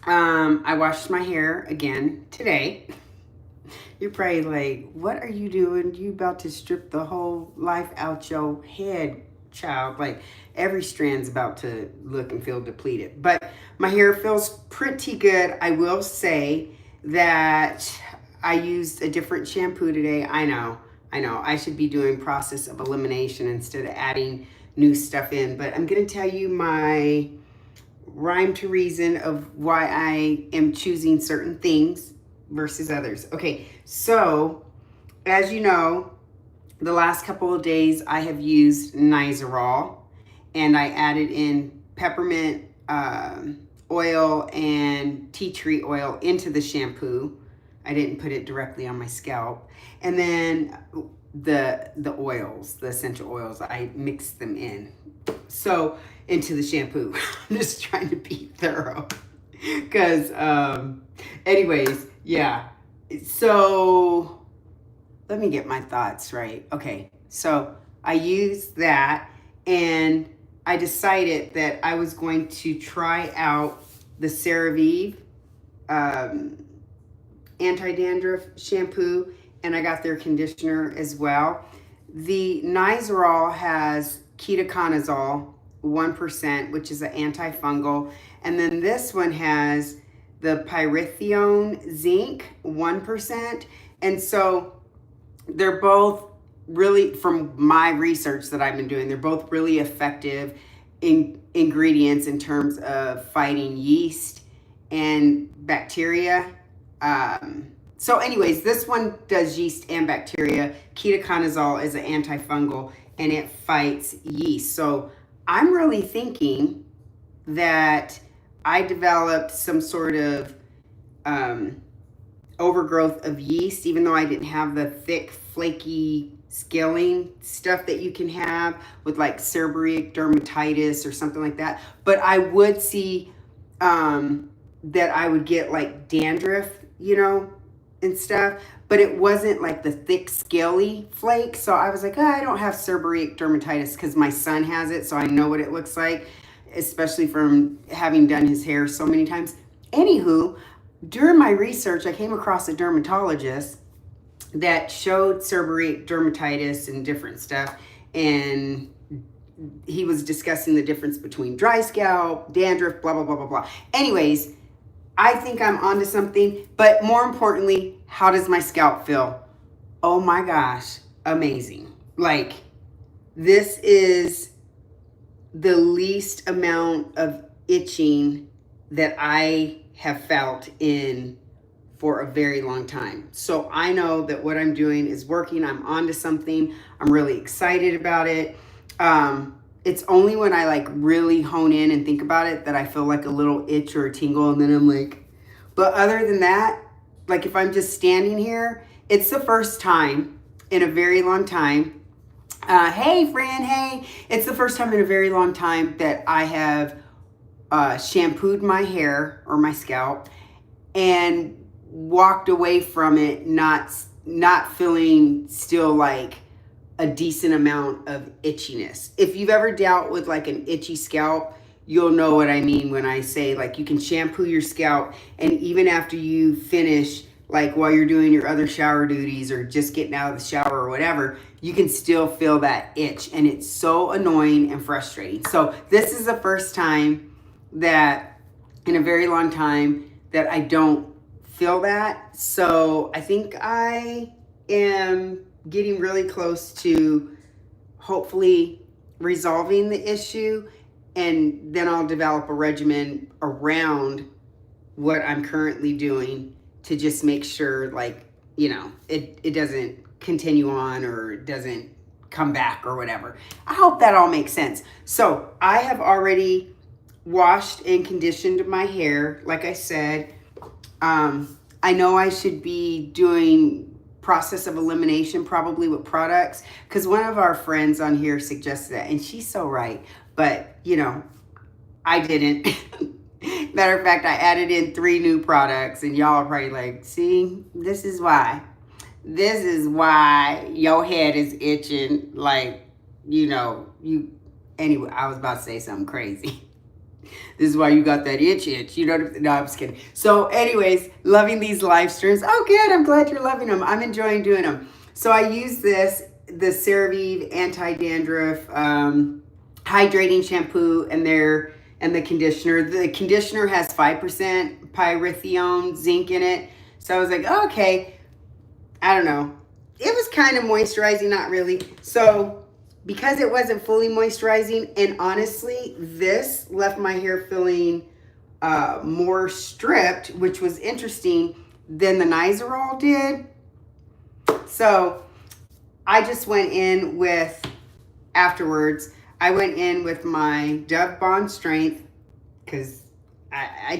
I washed my hair again today. You're probably like, what are you doing? You about to strip the whole life out your head, child. Like every strand's about to look and feel depleted. But my hair feels pretty good. I will say that I used a different shampoo today. I know. I should be doing process of elimination instead of adding new stuff in. But I'm going to tell you my rhyme to reason of why I am choosing certain things versus others. Okay, so as you know, the last couple of days I have used Nizoral, and I added in peppermint oil and tea tree oil into the shampoo. I didn't put it directly on my scalp. And then the oils, the essential oils, I mixed them in. So into the shampoo. I'm just trying to be thorough. Cause anyways, yeah. So let me get my thoughts right. Okay. So I used that and I decided that I was going to try out the CeraVe um, anti-dandruff shampoo, and I got their conditioner as well. The Nizoral has ketoconazole 1%, which is an antifungal, and then this one has the pyrithione zinc 1%. And so they're both really, from my research that I've been doing, they're both really effective ingredients in terms of fighting yeast and bacteria. Anyways, this one does yeast and bacteria. Ketoconazole is an antifungal and it fights yeast. So I'm really thinking that I developed some sort of overgrowth of yeast, even though I didn't have the thick, flaky scaling stuff that you can have with like seborrheic dermatitis or something like that. But I would see that I would get like dandruff, and stuff, but it wasn't like the thick, scaly flake. So I was like, oh, I don't have seborrheic dermatitis because my son has it, so I know what it looks like, especially from having done his hair so many times. Anywho, during my research, I came across a dermatologist that showed seborrheic dermatitis and different stuff, and he was discussing the difference between dry scalp, dandruff, blah, blah, blah, blah, blah. Anyways, I think I'm onto something, but more importantly, how does my scalp feel? Oh my gosh, amazing. Like, this is the least amount of itching that I have felt in for a very long time. So I know that what I'm doing is working. I'm onto something. I'm really excited about it. It's only when I like really hone in and think about it that I feel like a little itch or a tingle, and then I'm like, but other than that, like if I'm just standing here, it's the first time in a very long time. Hey friend, hey, it's the first time in a very long time that I have shampooed my hair or my scalp and walked away from it not feeling still like a decent amount of itchiness. If you've ever dealt with like an itchy scalp, you'll know what I mean when I say like you can shampoo your scalp, and even after you finish, like while you're doing your other shower duties or just getting out of the shower or whatever, you can still feel that itch, and it's so annoying and frustrating. So this is the first time that in a very long time that I don't feel that. So I think I am getting really close to hopefully resolving the issue, and then I'll develop a regimen around what I'm currently doing to just make sure like, it doesn't continue on or it doesn't come back or whatever. I hope that all makes sense. So I have already washed and conditioned my hair. Like I said, I know I should be doing process of elimination probably with products, because one of our friends on here suggested that, and she's so right, but I didn't. Matter of fact, I added in 3 new products, and y'all are probably like, see, this is why your head is itching. Like, anyway, I was about to say something crazy. This is why you got that itch. You know, no, I'm just kidding. So anyways, loving these live streams. Oh, good. I'm glad you're loving them. I'm enjoying doing them. So I use the CeraVe Anti-dandruff hydrating shampoo and the conditioner. The conditioner has 5% pyrethioate zinc in it. So I was like, oh, okay, I don't know. It was kind of moisturizing, not really. So because it wasn't fully moisturizing, and honestly, this left my hair feeling more stripped, which was interesting than the Nizoral did. So I just went in with, afterwards, I went in with my Dove Bond Strength, because I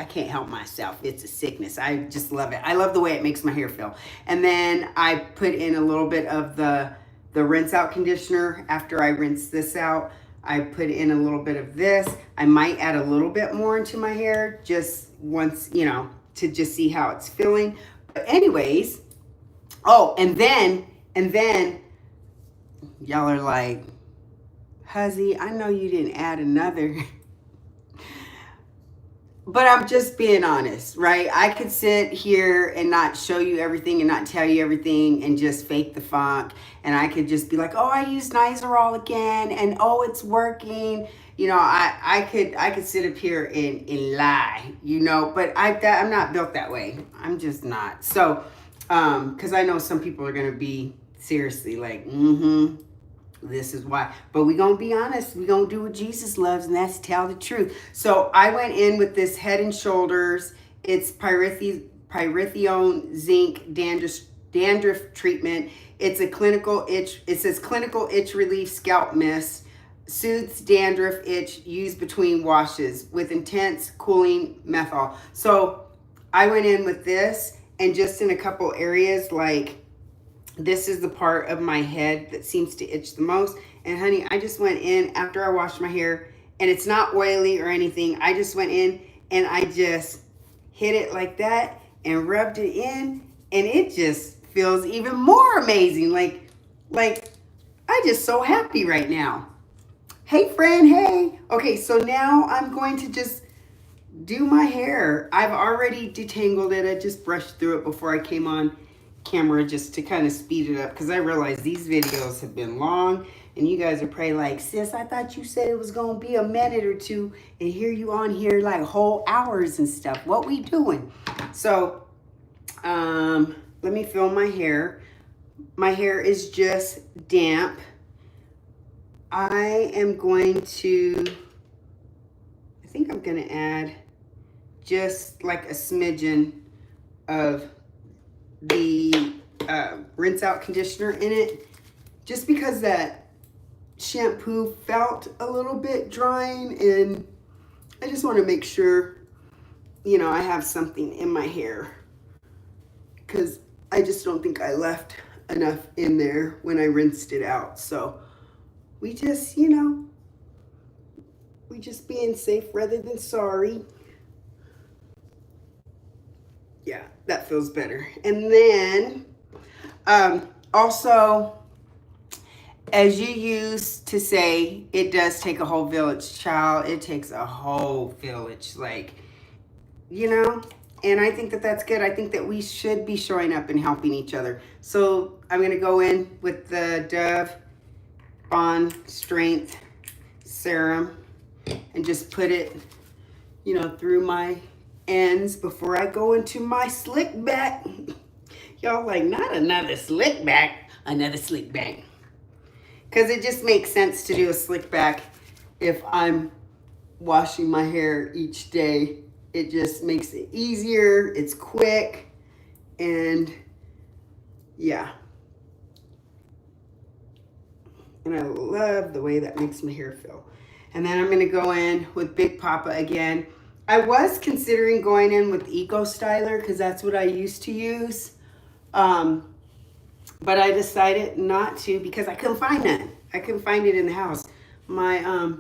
can't help myself. It's a sickness. I just love it. I love the way it makes my hair feel. And then I put in a little bit of the rinse out conditioner. After I rinse this out, I put in a little bit of this. I might add a little bit more into my hair just once, you know, to just see how it's feeling. But anyways, oh, and then y'all are like, Huzzy, I know you didn't add another. But I'm just being honest, right? I could sit here and not show you everything and not tell you everything and just fake the funk. And I could just be like, oh, I used Nizoral again, and oh, it's working. You know, I could sit up here and lie, you know, but I'm not built that way. I'm just not. So, because I know some people are going to be seriously like, this is why. But we're going to be honest. We're going to do what Jesus loves, and that's tell the truth. So I went in with this Head and Shoulders. It's pyrethioate zinc dandruff treatment. It's a clinical itch. It says clinical itch relief scalp mist. Soothes dandruff itch used between washes with intense cooling menthol. So I went in with this, and just in a couple areas, like, this is the part of my head that seems to itch the most. And honey, I just went in after I washed my hair, and it's not oily or anything. I just went in and I just hit it like that and rubbed it in, and it just feels even more amazing. Like I'm just so happy right now. Hey friend, hey. Okay, so now I'm going to just do my hair. I've already detangled it. I just brushed through it before I came on camera just to kind of speed it up, because I realize these videos have been long and you guys are probably like, sis, I thought you said it was gonna be a minute or two, and here you on here like whole hours and stuff. What we doing? So let me feel my hair. My hair is just damp. I am going to, I think I'm gonna add just like a smidgen of the rinse out conditioner in it, just because that shampoo felt a little bit drying, and I just want to make sure, you know, I have something in my hair, because I just don't think I left enough in there when I rinsed it out. So we just, you know, we just being safe rather than sorry. Yeah, that feels better. And then also, as you used to say, it does take a whole village, child. It takes a whole village, like, you know, and I think that that's good. I think that we should be showing up and helping each other. So I'm going to go in with the Dove Bond Strength Serum and just put it, you know, through my ends before I go into my slick back. Y'all like, not another slick back, another slick back. Because it just makes sense to do a slick back if I'm washing my hair each day. It just makes it easier, it's quick, and yeah. And I love the way that makes my hair feel. And then I'm gonna go in with Big Papa again. I was considering going in with Eco Styler because that's what I used to use. But I decided not to because I couldn't find none. I couldn't find it in the house. My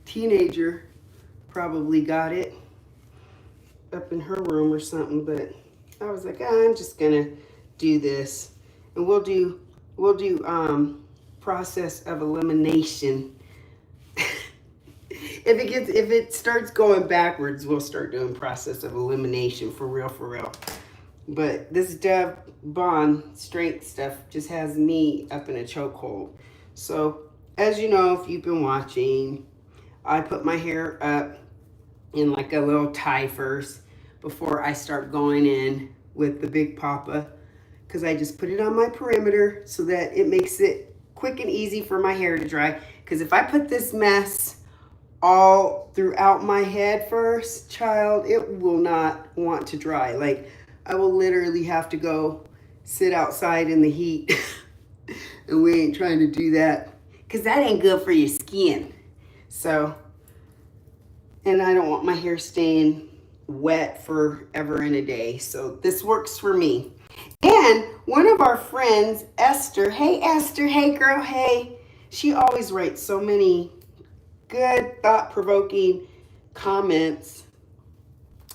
teenager probably got it up in her room or something, but I was like, I'm just gonna do this. And we'll do process of elimination. if it starts going backwards, we'll start doing process of elimination for real, for real. But this Dove Bond strength stuff just has me up in a chokehold. So as you know, if you've been watching, I put my hair up in like a little tie first before I start going in with the Big Papa, because I just put it on my perimeter so that it makes it quick and easy for my hair to dry. Because if I put this mess all throughout my head first, child, it will not want to dry. Like, I will literally have to go sit outside in the heat. And we ain't trying to do that, because that ain't good for your skin. So, and I don't want my hair staying wet forever and a day. So this works for me. And one of our friends, Esther, hey Esther, hey girl, hey. She always writes so many good, thought-provoking comments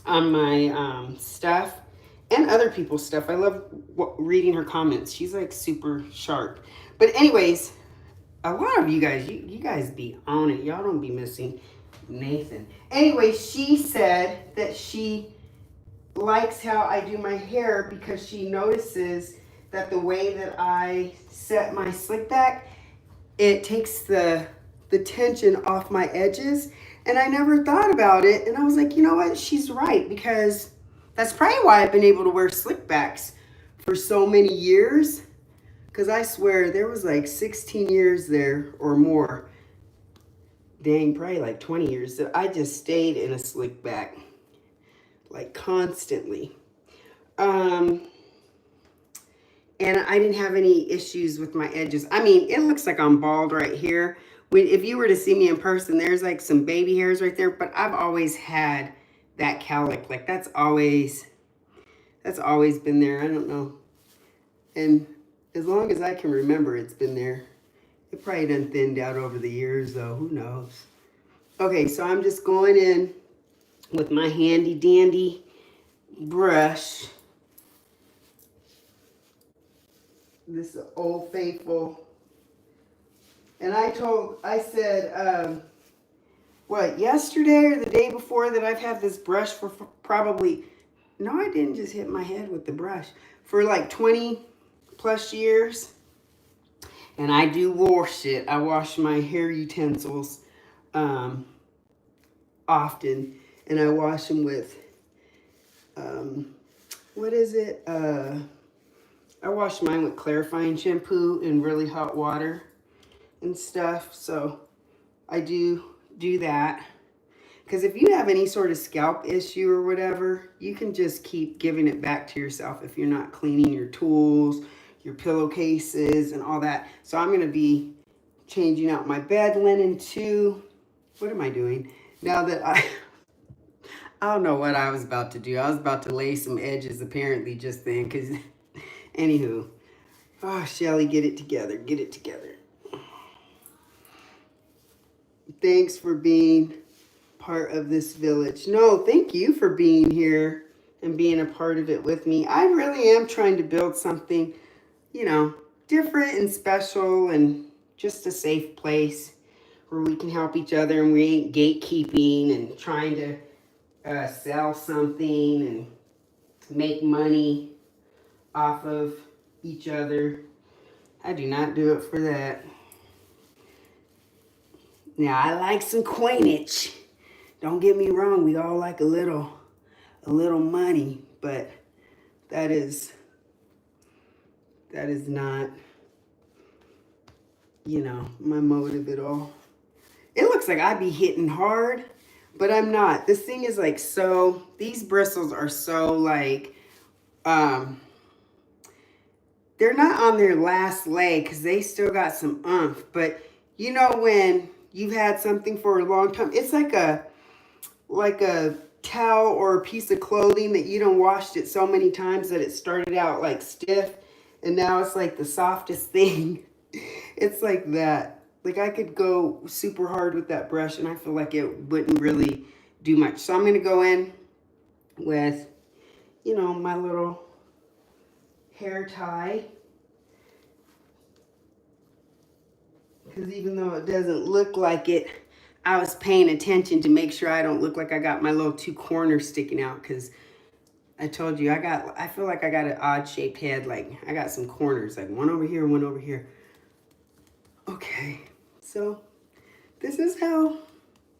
on my stuff and other people's stuff. I love reading her comments. She's like super sharp. But anyways, a lot of you guys, you guys be on it. Y'all don't be missing Nathan. Anyway, she said that she likes how I do my hair because she notices that the way that I set my slick back, it takes the tension off my edges. And I never thought about it. And I was like, you know what? She's right, because that's probably why I've been able to wear slick backs for so many years. Because I swear there was like 16 years there or more. Dang, probably like 20 years. So I just stayed in a slick back, like constantly. And I didn't have any issues with my edges. I mean, it looks like I'm bald right here. If you were to see me in person, there's like some baby hairs right there, but I've always had that cowlick. Like that's always been there. I don't know. And as long as I can remember, it's been there. It probably done thinned out over the years though, who knows? Okay, so I'm just going in with my handy dandy brush. This is Old Faithful. And I said, what, yesterday or the day before, that I've had this brush for probably, no, I didn't just hit my head with the brush, for like 20 plus years. And I do wash it. I wash my hair utensils often. And I wash them with, what is it? I wash mine with clarifying shampoo in really hot water and stuff. So I do that. Because if you have any sort of scalp issue or whatever, you can just keep giving it back to yourself if you're not cleaning your tools, your pillowcases, and all that. So I'm going to be changing out my bed linen too. What am I doing? Now that I don't know what I was about to do. I was about to lay some edges apparently just then, because anywho. Oh, Shelly, get it together. Get it together. Thanks for being part of this village. No, thank you for being here and being a part of it with me. I really am trying to build something, you know, different and special, and just a safe place where we can help each other and we ain't gatekeeping and trying to sell something and make money off of each other. I do not do it for that. Now, I like some coinage. Don't get me wrong, we all like a little money, but that is not, you know, my motive at all. It looks like I'd be hitting hard, but I'm not. This thing is like so, these bristles are so like, they're not on their last leg because they still got some oomph. But you know, when you've had something for a long time, it's like a towel or a piece of clothing that you done washed it so many times that it started out like stiff and now it's like the softest thing. It's like that. Like I could go super hard with that brush and I feel like it wouldn't really do much. So I'm going to go in with, you know, my little hair tie. Because even though it doesn't look like it, I was paying attention to make sure I don't look like I got my little two corners sticking out, because I told you I feel like I got an odd shaped head. Like I got some corners, like one over here, one over here. Okay, so this is how,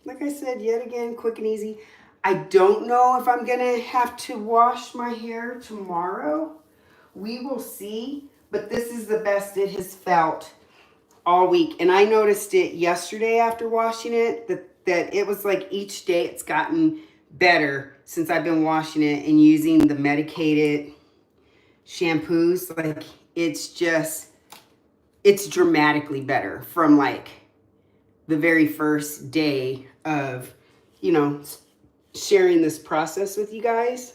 like I said, yet again, quick and easy. I don't know if I'm gonna have to wash my hair tomorrow. We will see, but this is the best it has felt all week. And I noticed it yesterday after washing it, that it was like each day it's gotten better since I've been washing it and using the medicated shampoos. Like it's dramatically better from like the very first day of, you know, sharing this process with you guys.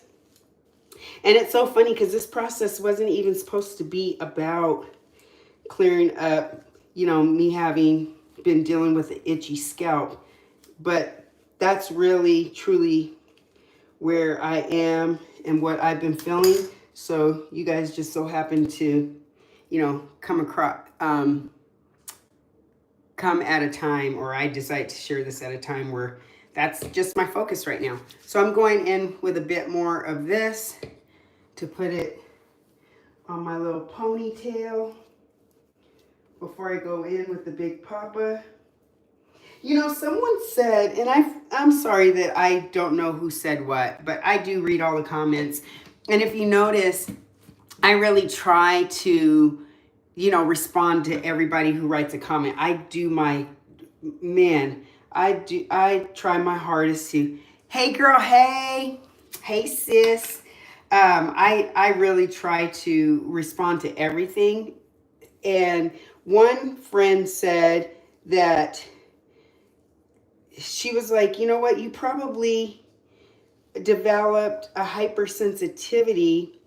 And it's so funny because this process wasn't even supposed to be about clearing up, you know, me having been dealing with an itchy scalp. But that's really, truly where I am and what I've been feeling. So you guys just so happen to, you know, come at a time, or I decide to share this at a time where that's just my focus right now. So I'm going in with a bit more of this to put it on my little ponytail before I go in with the Big Papa. You know, someone said, and I'm sorry that I don't know who said what, but I do read all the comments. And if you notice, I really try to, you know, respond to everybody who writes a comment. I try my hardest to, hey girl, hey sis. I really try to respond to everything. And one friend said that she was like, you know what, you probably developed a hypersensitivity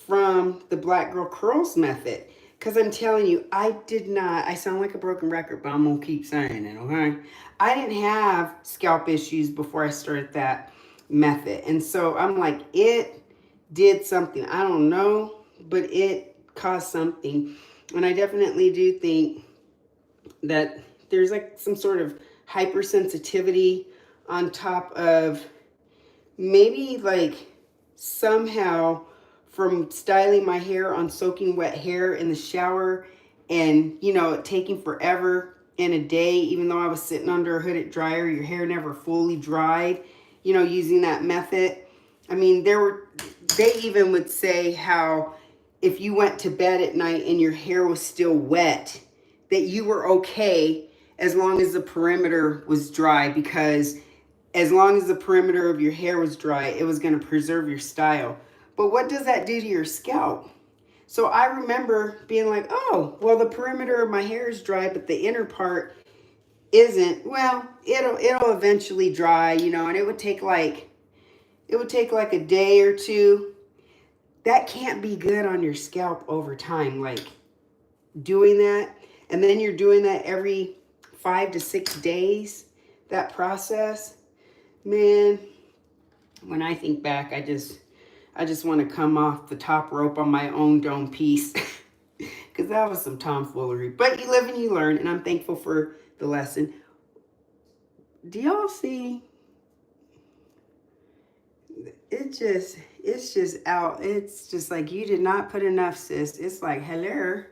from the Black Girl Curls method. Because I'm telling you, I did not, I sound like a broken record, but I'm going to keep saying it, okay? I didn't have scalp issues before I started that method. And so I'm like, it did something. I don't know, but it caused something. And I definitely do think that there's like some sort of hypersensitivity on top of maybe like somehow from styling my hair on soaking wet hair in the shower, and you know, it taking forever in a day, even though I was sitting under a hooded dryer, your hair never fully dried, you know, using that method. I mean, they even would say how if you went to bed at night and your hair was still wet, that you were okay as long as the perimeter was dry, because as long as the perimeter of your hair was dry, it was going to preserve your style. But what does that do to your scalp? So I remember being like, oh, well, the perimeter of my hair is dry, but the inner part isn't. Well, it'll eventually dry, you know, and it would take like a day or two. That can't be good on your scalp over time, like doing that. And then you're doing that every 5 to 6 days, that process. Man, when I think back, I just want to come off the top rope on my own dome piece, because that was some tomfoolery. But you live and you learn, and I'm thankful for the lesson. Do y'all see? It's just out. It's just like, you did not put enough, sis. It's like, hello,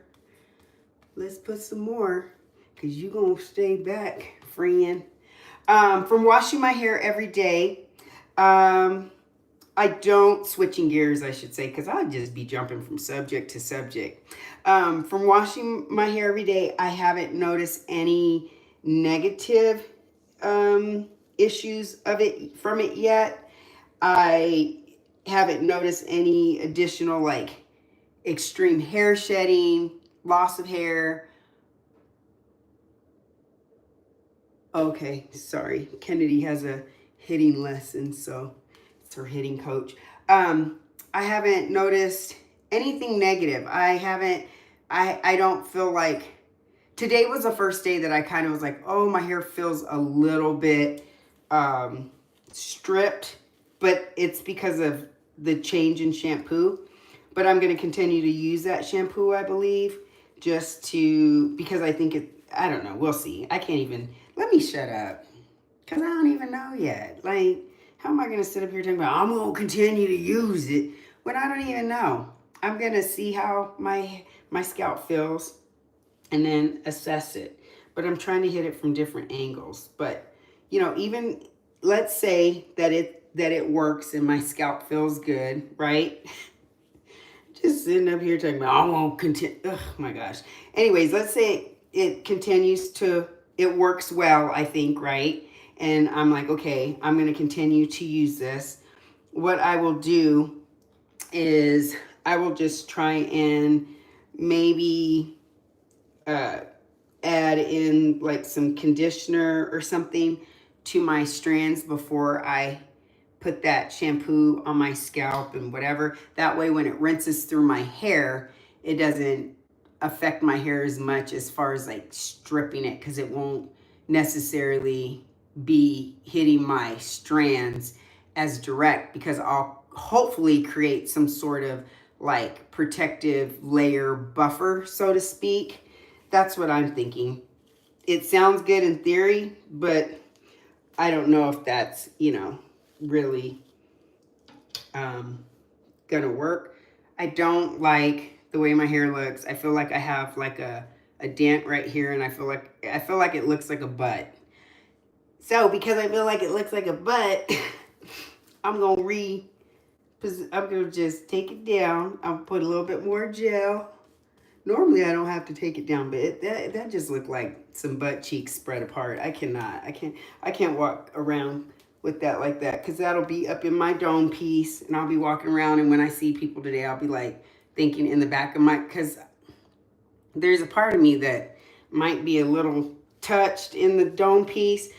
let's put some more, because you're going to stay back, friend. From washing my hair every day, I don't, switching gears, I should say, because I'd just be jumping from subject to subject. From washing my hair every day, I haven't noticed any negative issues from it yet. I haven't noticed any additional like extreme hair shedding, loss of hair. Okay, sorry. Kennedy has a hitting lesson, so it's her hitting coach. I haven't noticed anything negative. I don't feel like, today was the first day that I kind of was like, oh, my hair feels a little bit stripped, but it's because of the change in shampoo. But I'm going to continue to use that shampoo, I believe, because I think I don't know, we'll see. I can't even, let me shut up. Because I don't even know yet. Like, how am I going to sit up here talking about, I'm going to continue to use it when I don't even know? I'm going to see how my scalp feels and then assess it. But I'm trying to hit it from different angles. But, you know, even let's say that it works and my scalp feels good, right? Just sitting up here talking about, I won't continue. Oh my gosh. Anyways, let's say it continues to, it works well, I think, right? And I'm like, okay, I'm going to continue to use this. What I will do is I will just try and maybe add in like some conditioner or something to my strands before I put that shampoo on my scalp and whatever. That way when it rinses through my hair, it doesn't affect my hair as much as far as like stripping it, because it won't necessarily be hitting my strands as direct, because I'll hopefully create some sort of like protective layer buffer, so to speak. That's what I'm thinking. It sounds good in theory, but I don't know if that's, you know, really gonna work. I don't like the way my hair looks. I feel like I have like a dent right here, and I feel like it looks like a butt. So because I feel like it looks like a butt, I'm gonna just take it down. I'll put a little bit more gel. Normally I don't have to take it down, but that just looked like some butt cheeks spread apart. I can't walk around with that like that, because that'll be up in my dome piece, and I'll be walking around, and when I see people today, I'll be like thinking in the back of my, because there's a part of me that might be a little touched in the dome piece.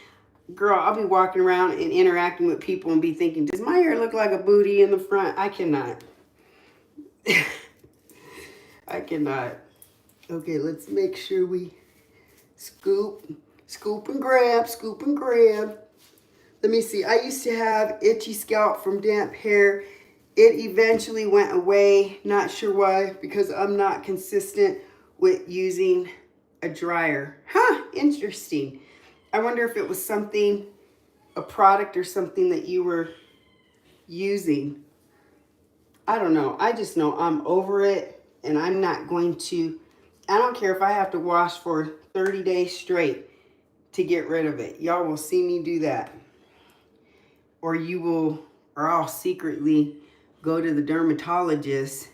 Girl, I'll be walking around and interacting with people and be thinking, does my hair look like a booty in the front? I cannot. I cannot. Okay, let's make sure we scoop and grab, scoop and grab. Let me see. I used to have itchy scalp from damp hair. It eventually went away. Not sure why, because I'm not consistent with using a dryer. Huh, interesting. I wonder if it was something, a product or something that you were using. I don't know. I just know I'm over it, and I'm not going to, I don't care if I have to wash for 30 days straight to get rid of it. Y'all will see me do that. Or I'll secretly go to the dermatologist,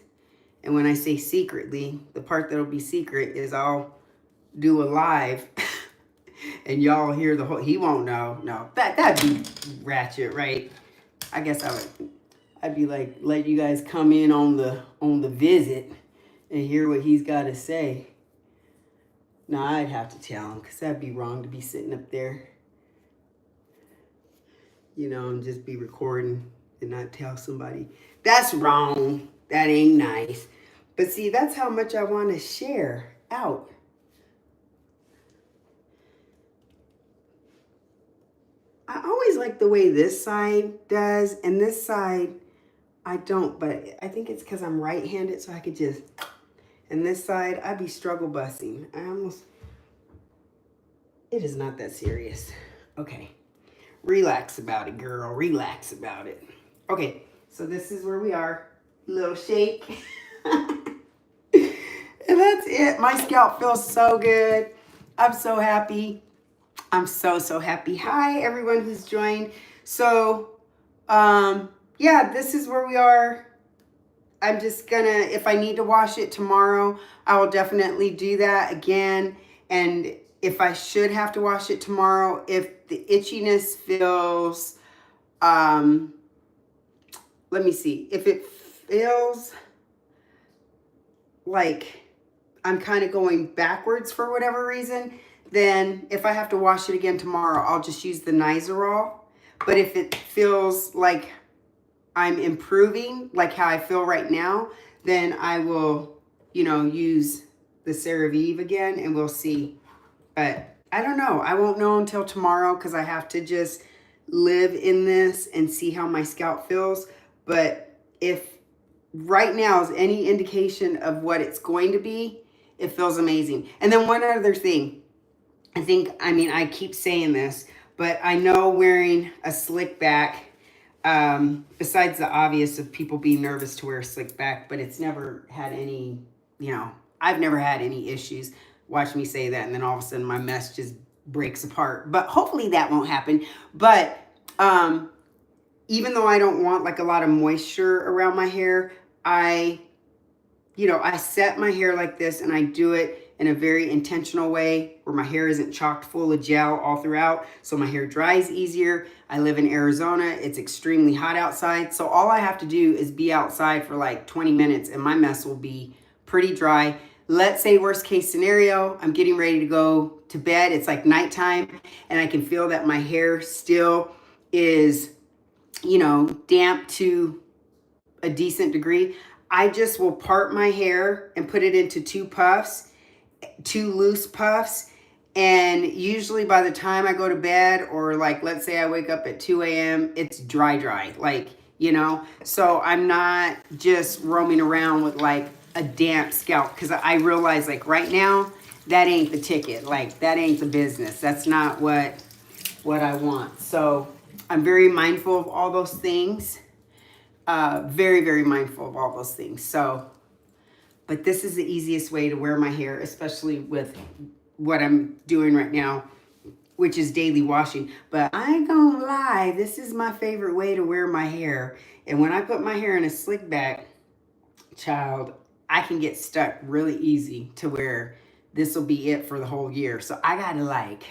and when I say secretly, the part that'll be secret is I'll do a live and y'all hear the whole, he won't know. No, that'd be ratchet, right? I guess I'd be like, let you guys come in on the visit and hear what he's got to say. No, I'd have to tell him, because that'd be wrong to be sitting up there, you know, and just be recording and not tell somebody. That's wrong. That ain't nice. But see, that's how much I want to share out. I always like the way this side does, and this side I don't, but I think it's because I'm right-handed, so I could just, and this side, I'd be struggle busting. It is not that serious. Okay. Relax about it, girl. Relax about it. Okay, so this is where we are. Little shake. And that's it. My scalp feels so good. I'm so happy. I'm so happy. Hi, everyone who's joined. So, yeah, this is where we are. I'm just gonna, if I need to wash it tomorrow, I will definitely do that again. And if I should have to wash it tomorrow, if the itchiness feels, let me see, if it feels like I'm kind of going backwards for whatever reason, then if I have to wash it again tomorrow, I'll just use the Nizoral. But if it feels like I'm improving, like how I feel right now, then I will, you know, use the CeraVe again, and we'll see. But I don't know. I won't know until tomorrow, because I have to just live in this and see how my scalp feels. But if right now is any indication of what it's going to be, it feels amazing. And then one other thing, I keep saying this, But I know wearing a slick back, besides the obvious of people being nervous to wear a slick back, but it's never had any, you know, I've never had any issues. Watch me say that, and then all of a sudden my mess just breaks apart. But hopefully that won't happen. But even though I don't want like a lot of moisture around my hair, I set my hair like this, and I do it in a very intentional way where my hair isn't chocked full of gel all throughout, so my hair dries easier. I live in Arizona. It's extremely hot outside, so all I have to do is be outside for like 20 minutes and my mess will be pretty dry. Let's say worst case scenario, I'm getting ready to go to bed. It's like nighttime, and I can feel that my hair still is, damp to a decent degree. I just will part my hair and put it into two loose puffs. And usually by the time I go to bed, or like, let's say I wake up at 2 a.m., it's dry, so I'm not just roaming around with like a damp scalp, because I realize like right now, that ain't the ticket. Like that ain't the business. That's not what I want. So I'm very mindful of all those things. Very, very mindful of all those things. So, but this is the easiest way to wear my hair, especially with what I'm doing right now, which is daily washing. But I ain't gonna lie, this is my favorite way to wear my hair. And when I put my hair in a slick back, child, I can get stuck really easy to where this will be it for the whole year. So I gotta like,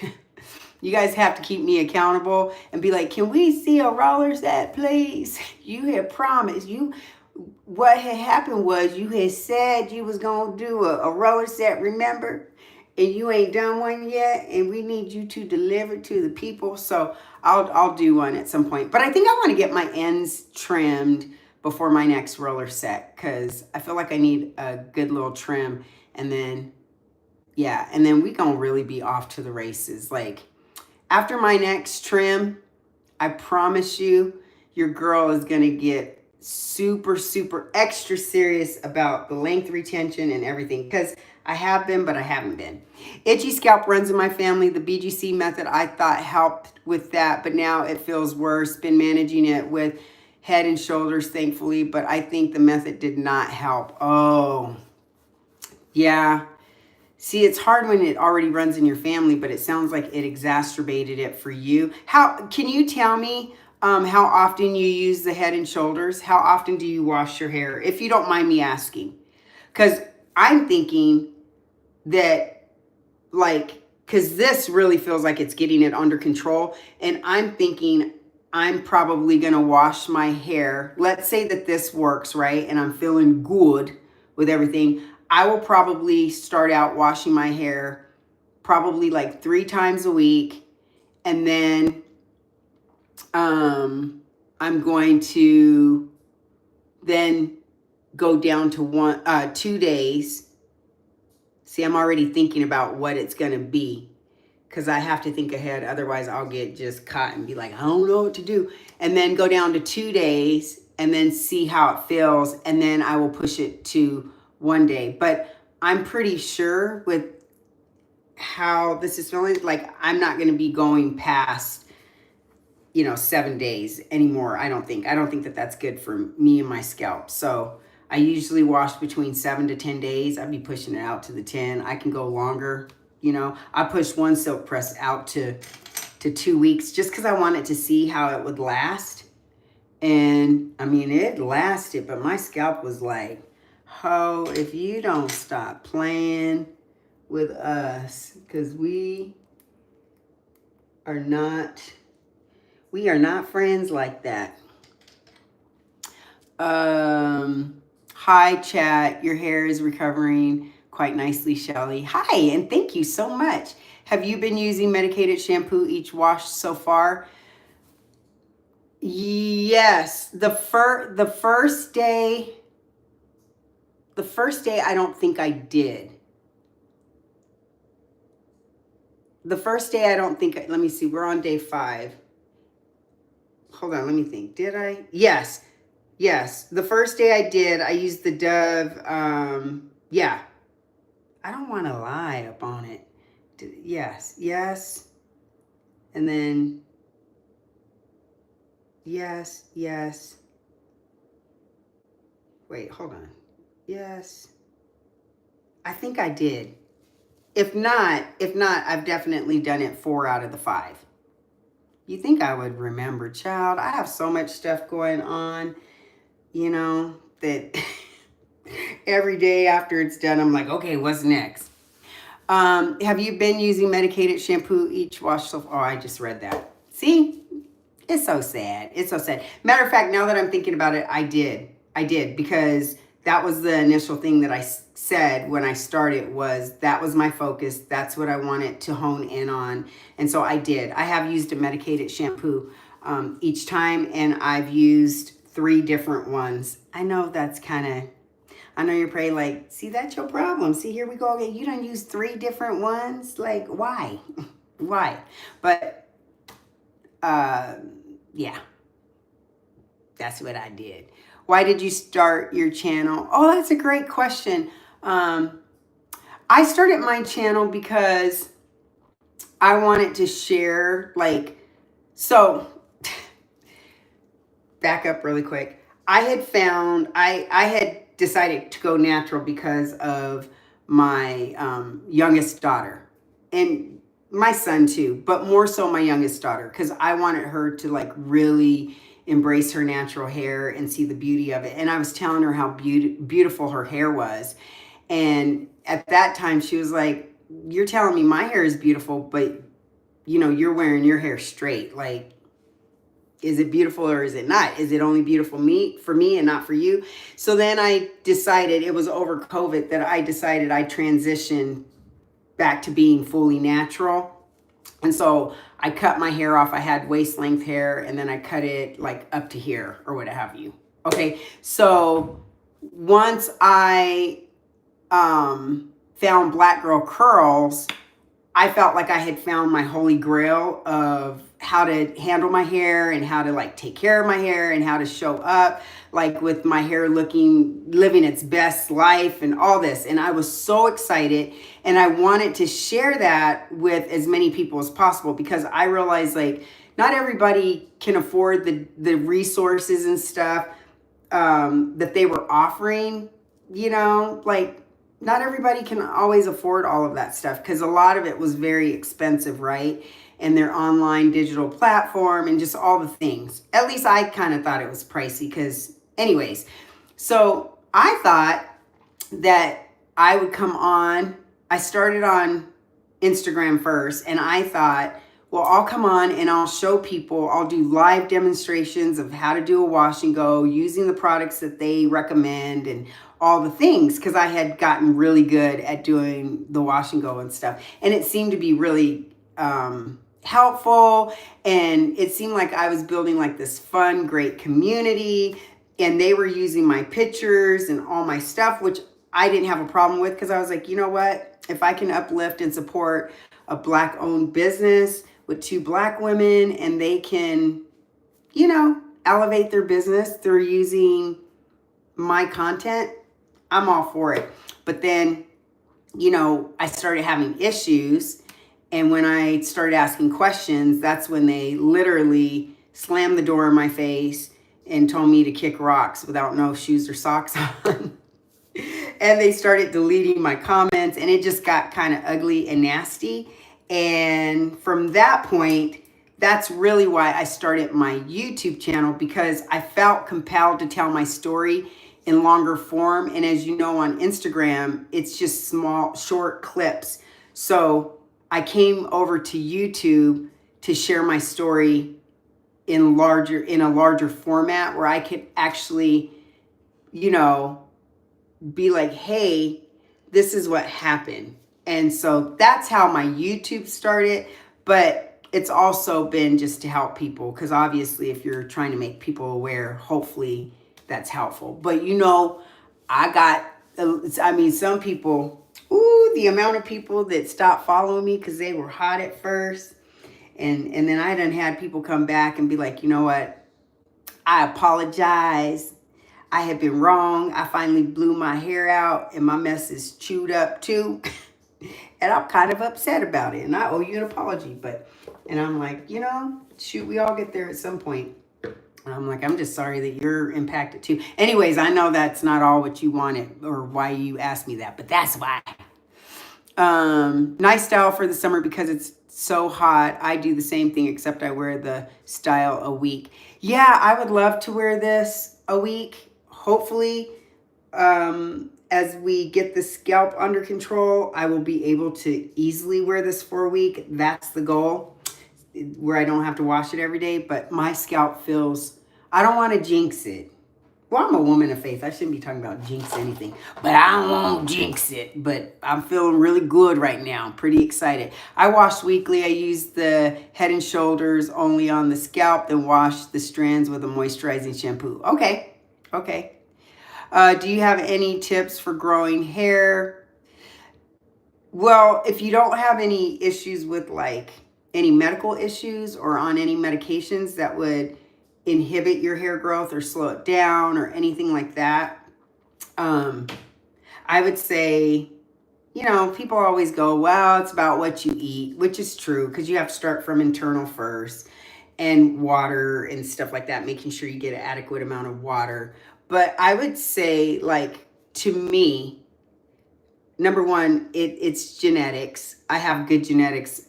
you guys have to keep me accountable and be like, can we see a roller set, please? You had promised. What had happened was you had said you was going to do a roller set, remember? And you ain't done one yet, and we need you to deliver to the people. So I'll do one at some point. But I think I want to get my ends trimmed before my next roller set, because I feel like I need a good little trim. And then, yeah, and then we going to really be off to the races. Like, after my next trim, I promise you, your girl is going to get super, super extra serious about the length retention and everything, because I have been, but I haven't been. Itchy scalp runs in my family. The BGC method I thought helped with that, but now it feels worse. Been managing it with Head and Shoulders, thankfully, but I think the method did not help. Oh, yeah. See, it's hard when it already runs in your family, but it sounds like it exacerbated it for you. Can you tell me how often you use the Head and Shoulders? How often do you wash your hair, if you don't mind me asking? Because I'm thinking that, like, because this really feels like it's getting it under control, and I'm thinking I'm probably going to wash my hair. Let's say that this works, right? And I'm feeling good with everything. I will probably start out washing my hair probably like 3 times a week. And then I'm going to then go down to 2 days. See, I'm already thinking about what it's going to be, because I have to think ahead. Otherwise, I'll get just caught and be like, I don't know what to do. And then go down to 2 days and then see how it feels. And then I will push it to 1 day. But I'm pretty sure with how this is feeling, like I'm not going to be going past, 7 days anymore. I don't think that that's good for me and my scalp. So I usually wash between 7 to 10 days. I'd be pushing it out to the 10. I can go longer. I pushed one silk press out to 2 weeks just because I wanted to see how it would last. And I mean, it lasted, but my scalp was like, oh, if you don't stop playing with us, because we are not friends like that. Hi, chat. Your hair is recovering quite nicely, Shelly. Hi, and thank you so much. Have you been using medicated shampoo each wash so far? Yes. The first day I don't think I did. The first day I don't think, let me see, we're on day 5. Hold on, let me think. Did I? Yes. The first day I did, I used the Dove. Yeah. I don't want to lie up on it. Yes. And then, yes, yes. Wait, hold on. Yes. I think I did. If not, I've definitely done it 4 out of the 5. You think I would remember, child? I have so much stuff going on, that every day after it's done, I'm like, okay, what's next? Have you been using medicated shampoo each wash so far? Oh, I just read that. See? It's so sad. It's so sad. Matter of fact, now that I'm thinking about it, I did. I did, because that was the initial thing that I said when I started, was that was my focus. That's what I wanted to hone in on. And so I did. I have used a medicated shampoo each time, and I've used 3 different ones. I know that's kind of, I know you're probably like, see, that's your problem. See, here we go again. You done use 3 different ones. Like, why? Why? But yeah, that's what I did. Why did you start your channel? Oh, that's a great question. I started my channel because I wanted to share, so back up really quick. I had decided to go natural because of my youngest daughter, and my son too, but more so my youngest daughter, because I wanted her to really embrace her natural hair and see the beauty of it. And I was telling her how beautiful her hair was. And at that time she was like, you're telling me my hair is beautiful, but you're wearing your hair straight. Like, is it beautiful or is it not? Is it only beautiful for me and not for you? So then I decided, it was over COVID, that I decided I transitioned back to being fully natural. And so I cut my hair off. I had waist length hair, and then I cut it up to here or what have you. Okay. So once I found Black Girl Curls, I felt like I had found my holy grail of how to handle my hair and how to take care of my hair and how to show up with my hair living its best life and all this. And I was so excited, and I wanted to share that with as many people as possible, because I realized not everybody can afford the resources and stuff that they were offering, not everybody can always afford all of that stuff, because a lot of it was very expensive, right? And their online digital platform and just all the things. At least I kind of thought it was pricey, because anyways. So I thought that I would come on. I started on Instagram first, and I thought, well, I'll come on and I'll show people, I'll do live demonstrations of how to do a wash and go using the products that they recommend and all the things, because I had gotten really good at doing the wash and go and stuff. And it seemed to be really helpful, and it seemed like I was building this fun, great community, and they were using my pictures and all my stuff, which I didn't have a problem with, because I was like, you know what? If I can uplift and support a Black-owned business with 2 Black women, and they can, elevate their business through using my content, I'm all for it. But then, I started having issues. And when I started asking questions, that's when they literally slammed the door in my face and told me to kick rocks without no shoes or socks on. And they started deleting my comments, and it just got kind of ugly and nasty. And from that point, that's really why I started my YouTube channel, because I felt compelled to tell my story in longer form. And as you know, on Instagram, it's just small, short clips. So I came over to YouTube to share my story in a larger format, where I could actually, be like, hey, this is what happened. And so that's how my YouTube started. But it's also been just to help people, because obviously if you're trying to make people aware, hopefully that's helpful. But some people, the amount of people that stopped following me because they were hot at first. And then I done had people come back and be like, you know what? I apologize. I have been wrong. I finally blew my hair out, and my mess is chewed up too. And I'm kind of upset about it, and I owe you an apology. But And I'm like, you know, shoot, we all get there at some point. And I'm like, I'm just sorry that you're impacted too. Anyways, I know that's not all what you wanted or why you asked me that, but that's why. Nice style for the summer because it's so hot. I do the same thing except I wear the style a week. Yeah, I would love to wear this a week. Hopefully, as we get the scalp under control, I will be able to easily wear this for a week. That's the goal, where I don't have to wash it every day. But my scalp feels, I don't want to jinx it. Well, I'm a woman of faith. I shouldn't be talking about jinx anything, but I won't jinx it. But I'm feeling really good right now. I'm pretty excited. I wash weekly. I use the Head and Shoulders only on the scalp, then wash the strands with a moisturizing shampoo. Okay. Okay. Do you have any tips for growing hair? Well, if you don't have any issues with like any medical issues or on any medications that would inhibit your hair growth or slow it down or anything like that, I would say, you know, people always go, well, it's about what you eat, which is true because you have to start from internal first, and water and stuff like that, making sure you get an adequate amount of water. But I would say, like, to me, number one, it's genetics. I have good genetics,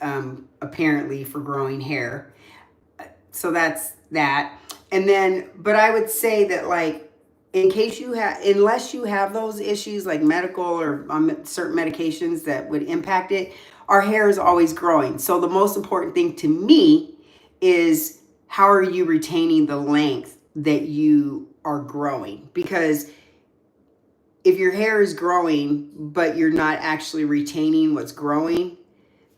apparently, for growing hair. So that's that. And then, but I would say that, like, in case you have, unless you have those issues like medical or certain medications that would impact it, our hair is always growing. So the most important thing to me is how are you retaining the length that you are growing? Because if your hair is growing, but you're not actually retaining what's growing,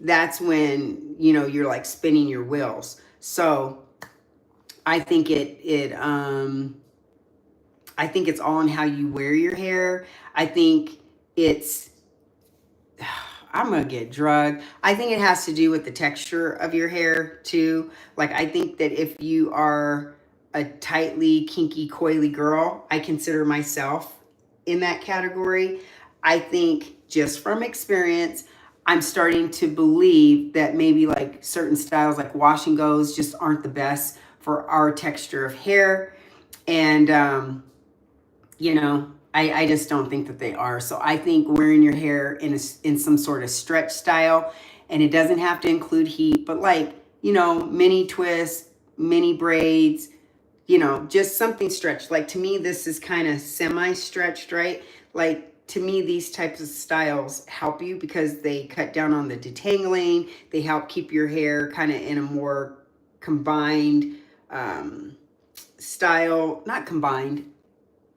that's when, you know, you're like spinning your wheels. So I think I think it's all in how you wear your hair. I think it's, I'm going to get drugged. I think it has to do with the texture of your hair too. Like, I think that if you are a tightly kinky, coily girl, I consider myself in that category. I think just from experience, I'm starting to believe that maybe like certain styles like wash and goes just aren't the best for our texture of hair. And, you know, I just don't think that they are. So I think wearing your hair in some sort of stretch style, and it doesn't have to include heat, but like, you know, mini twists, mini braids, you know, just something stretched. Like, to me, this is kind of semi-stretched, right? Like, to me, these types of styles help you because they cut down on the detangling. They help keep your hair kind of in a more combined style, not combined,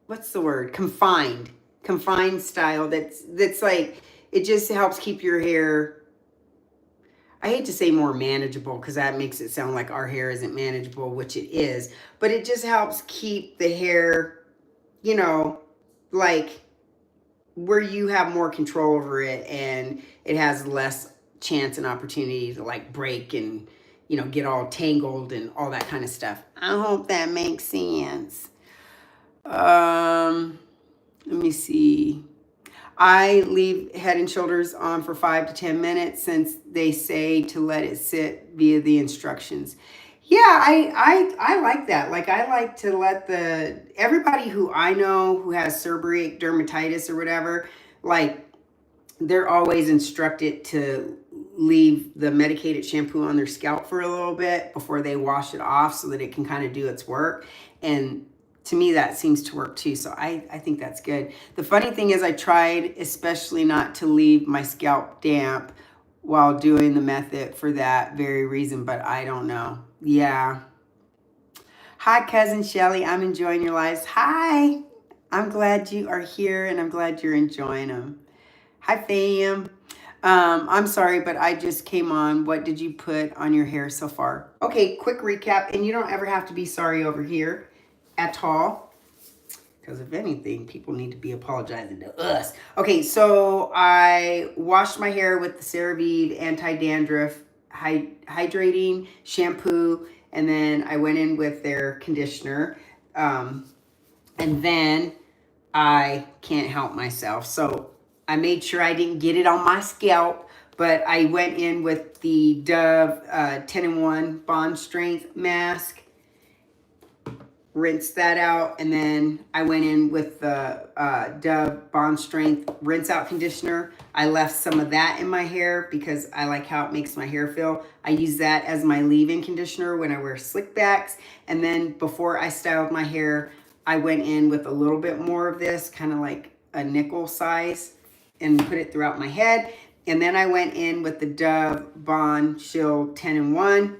what's the word? Confined style. That's like, it just helps keep your hair, I hate to say more manageable because that makes it sound like our hair isn't manageable, which it is, but it just helps keep the hair, you know, like where you have more control over it and it has less chance and opportunity to like break and, you know, get all tangled and all that kind of stuff. I hope that makes sense. Let me see. I leave Head and Shoulders on for 5 to 10 minutes since they say to let it sit via the instructions. Yeah, I like that. Like, I like to let everybody who I know who has seborrheic dermatitis or whatever, like, they're always instructed to leave the medicated shampoo on their scalp for a little bit before they wash it off so that it can kind of do its work. And to me, that seems to work too. So I think that's good. The funny thing is I tried especially not to leave my scalp damp while doing the method for that very reason, but I don't know. Yeah. Hi, Cousin Shelly. I'm enjoying your lives. Hi. I'm glad you are here and I'm glad you're enjoying them. Hi, fam. I'm sorry, but I just came on. What did you put on your hair so far? Okay, quick recap. And you don't ever have to be sorry over here at all. Because if anything, people need to be apologizing to us. Okay, so I washed my hair with the CeraVe Anti-dandruff hydrating shampoo. And then I went in with their conditioner. And then I can't help myself. So I made sure I didn't get it on my scalp But I went in with the Dove 10-in-1 Bond Strength Mask. Rinse that out, and then I went in with the Dove Bond Strength Rinse Out Conditioner. I left some of that in my hair because I like how it makes my hair feel. I use that as my leave-in conditioner when I wear slick backs. And then before I styled my hair, I went in with a little bit more of this, kind of like a nickel size, and put it throughout my head. And then I went in with the Dove Bond Shield 10-in-1.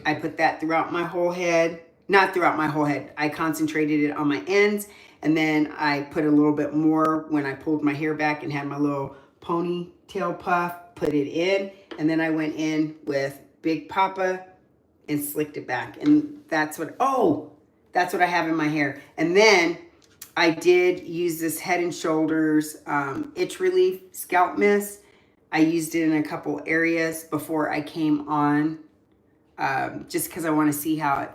I put that throughout my whole head. Not throughout my whole head. I concentrated it on my ends, and then I put a little bit more when I pulled my hair back and had my little ponytail puff, put it in, and then I went in with Big Papa and slicked it back. And that's what I have in my hair. And then I did use this Head and Shoulders Itch Relief Scalp Mist. I used it in a couple areas before I came on, just because I want to see how it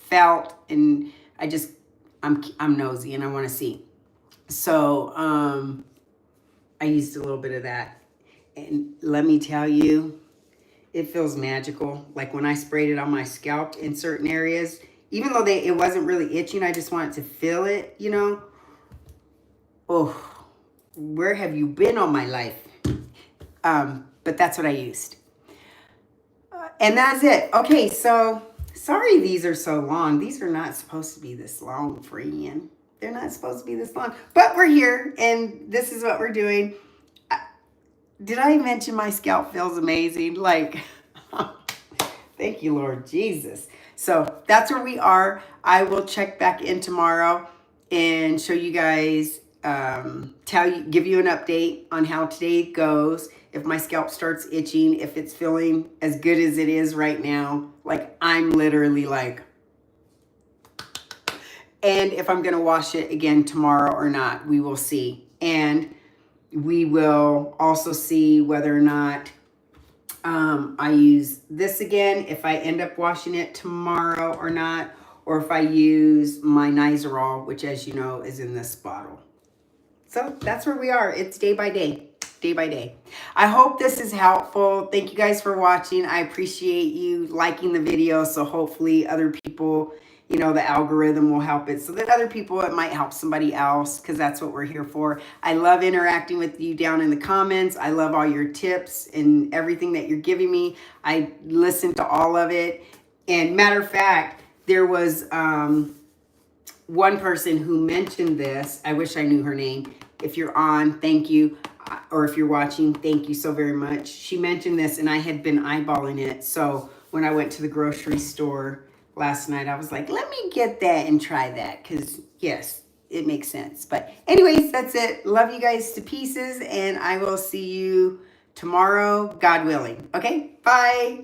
felt, and I'm nosy and I want to see. So I used a little bit of that, and let me tell you, it feels magical. Like when I sprayed it on my scalp in certain areas, even though it wasn't really itching, I just wanted to feel it, you know. Oh, where have you been all my life? But that's what I used. And that's it. Okay, so sorry these are so long. These are not supposed to be this long, friend. They're not supposed to be this long. But we're here, and this is what we're doing. Did I mention my scalp feels amazing? Like, thank you, Lord Jesus. So that's where we are. I will check back in tomorrow and show you guys, give you an update on how today goes. If my scalp starts itching, if it's feeling as good as it is right now, like I'm literally like, and if I'm going to wash it again tomorrow or not, we will see. And we will also see whether or not I use this again, if I end up washing it tomorrow or not, or if I use my Nizoral, which, as you know, is in this bottle. So that's where we are. It's day by day. Day by day. I hope this is helpful. Thank you guys for watching. I appreciate you liking the video. So hopefully other people, you know, the algorithm will help it so that other people, it might help somebody else, because that's what we're here for. I love interacting with you down in the comments. I love all your tips and everything that you're giving me. I listen to all of it. And matter of fact, there was one person who mentioned this. I wish I knew her name. If you're on, thank you. Or if you're watching, thank you so very much. She mentioned this, and I had been eyeballing it. So when I went to the grocery store last night, I was like, let me get that and try that, because yes, it makes sense. But anyways, that's it. Love you guys to pieces, and I will see you tomorrow, God willing. Okay, bye.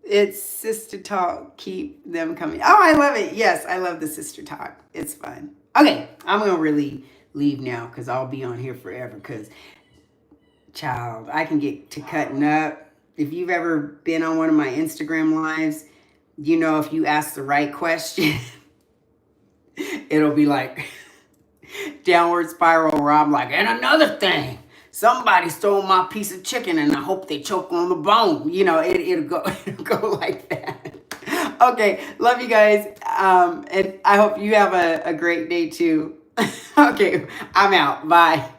It's sister talk. Keep them coming. Oh, I love it. Yes, I love the sister talk. It's fun. Okay, I'm going to really leave now, because I'll be on here forever, because, child, I can get to cutting up. If you've ever been on one of my Instagram lives, you know, if you ask the right question, it'll be like downward spiral where I'm like, and another thing, somebody stole my piece of chicken and I hope they choke on the bone. You know, it'll go like that. Okay, love you guys. And I hope you have a great day too. Okay, I'm out. Bye.